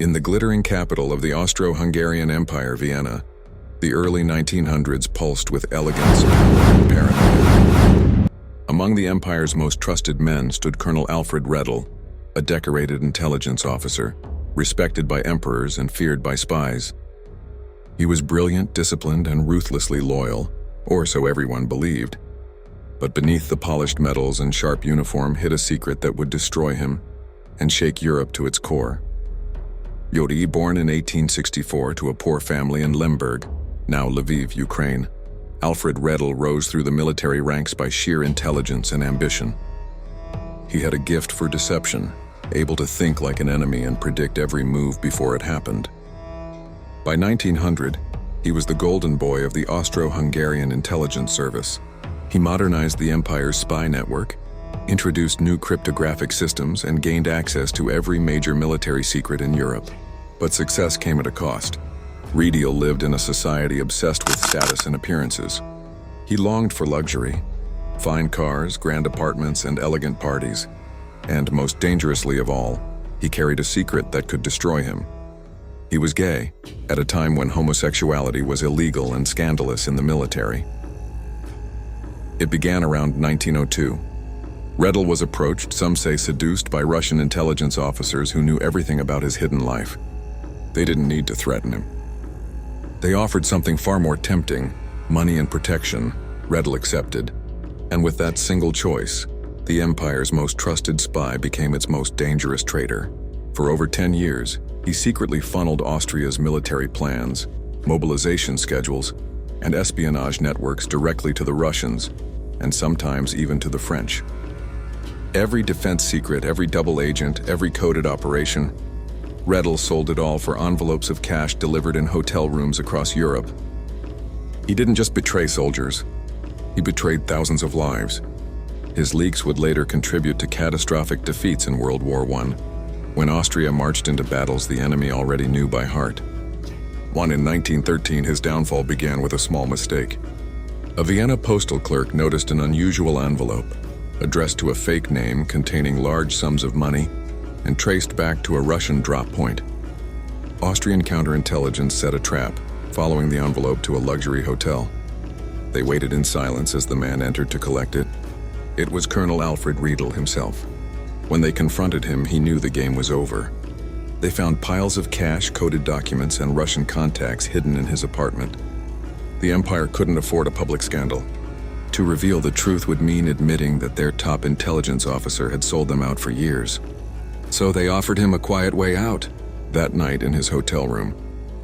In the glittering capital of the Austro-Hungarian Empire, Vienna, the early 1900s pulsed with elegance and paranoia. Among the empire's most trusted men stood Colonel Alfred Redl, a decorated intelligence officer, respected by emperors and feared by spies. He was brilliant, disciplined, and ruthlessly loyal, or so everyone believed. But beneath the polished metals and sharp uniform hid a secret that would destroy him and shake Europe to its core. Yuri, born in 1864 to a poor family in Lemberg, now Lviv, Ukraine, Alfred Redl rose through the military ranks by sheer intelligence and ambition. He had a gift for deception, able to think like an enemy and predict every move before it happened. By 1900, he was the golden boy of the Austro-Hungarian intelligence service. He modernized the empire's spy network, introduced new cryptographic systems, and gained access to every major military secret in Europe. But success came at a cost. Redl lived in a society obsessed with status and appearances. He longed for luxury, fine cars, grand apartments, and elegant parties. And most dangerously of all, he carried a secret that could destroy him. He was gay, at a time when homosexuality was illegal and scandalous in the military. It began around 1902. Redl was approached, some say seduced, by Russian intelligence officers who knew everything about his hidden life. They didn't need to threaten him. They offered something far more tempting, money and protection. Redl accepted. And with that single choice, the empire's most trusted spy became its most dangerous traitor. For over 10 years, he secretly funneled Austria's military plans, mobilization schedules, and espionage networks directly to the Russians, and sometimes even to the French. Every defense secret, every double agent, every coded operation, Redl sold it all for envelopes of cash delivered in hotel rooms across Europe. He didn't just betray soldiers, he betrayed thousands of lives. His leaks would later contribute to catastrophic defeats in World War I, when Austria marched into battles the enemy already knew by heart. One in 1913, his downfall began with a small mistake. A Vienna postal clerk noticed an unusual envelope, addressed to a fake name containing large sums of money, and traced back to a Russian drop point. Austrian counterintelligence set a trap, following the envelope to a luxury hotel. They waited in silence as the man entered to collect it. It was Colonel Alfred Redl himself. When they confronted him, he knew the game was over. They found piles of cash, coded documents, and Russian contacts hidden in his apartment. The empire couldn't afford a public scandal. To reveal the truth would mean admitting that their top intelligence officer had sold them out for years. So they offered him a quiet way out. That night in his hotel room,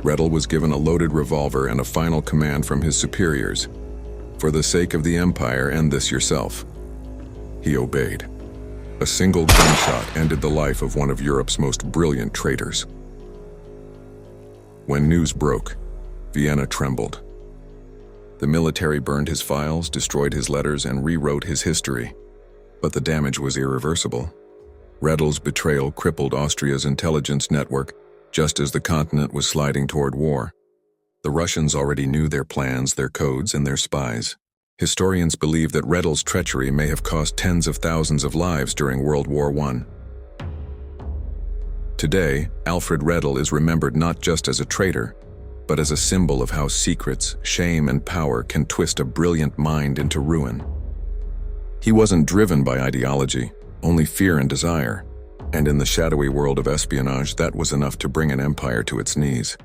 Redl was given a loaded revolver and a final command from his superiors. For the sake of the empire, end this yourself. He obeyed. A single gunshot ended the life of one of Europe's most brilliant traitors. When news broke, Vienna trembled. The military burned his files, destroyed his letters, and rewrote his history. But the damage was irreversible. Redl's betrayal crippled Austria's intelligence network just as the continent was sliding toward war. The Russians already knew their plans, their codes, and their spies. Historians believe that Redl's treachery may have cost tens of thousands of lives during World War I. Today, Alfred Redl is remembered not just as a traitor, but as a symbol of how secrets, shame, and power can twist a brilliant mind into ruin. He wasn't driven by ideology, only fear and desire, and in the shadowy world of espionage, that was enough to bring an empire to its knees.